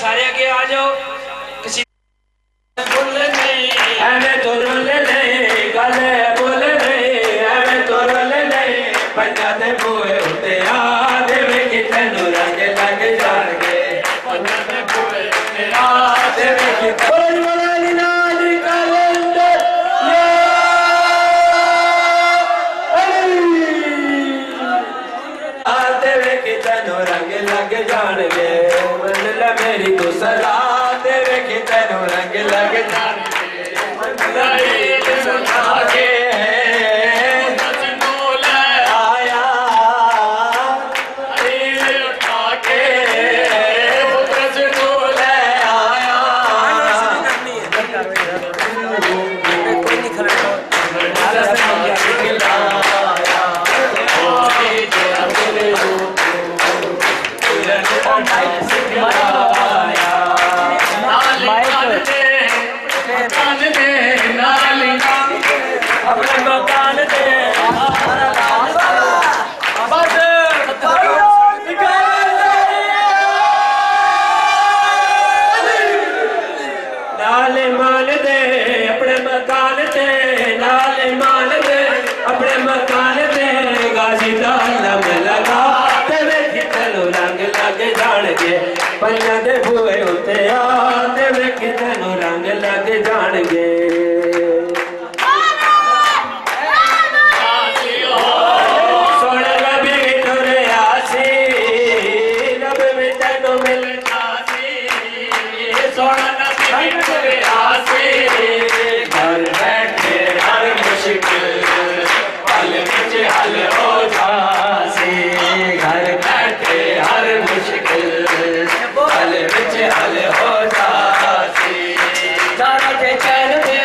सारे आगे आ जाओ। किसी बोले नहीं एवें तो रोले नहीं गले बोले नहीं एवें तो रोले नहीं पंजा दे बूहे उते आ देवे कि तेनू रंग लग जाणगे पंजा दे बूहे उते आ देवे कि बोल वाली नाज कैलेंडर ये आ देवे कि तेनू रंग लग जाणगे मन ले मेरी तू सदा देवे कि तेनू रंग लग जाणगे अपने मकान दे नाले मान दे अपने मकान दे नाले मान दे अपने मकान दे गाजी दा लम लगा तेरे कितनो रंग लग जाणगे पंजा दे बूहे उते आ तेरे कितनो रंग लग जाणगे घर बैठे हर मुश्किल पल विच हल हो जासी घर बैठे हर मुश्किल पल विच हल हो जासी जाना के चैन दे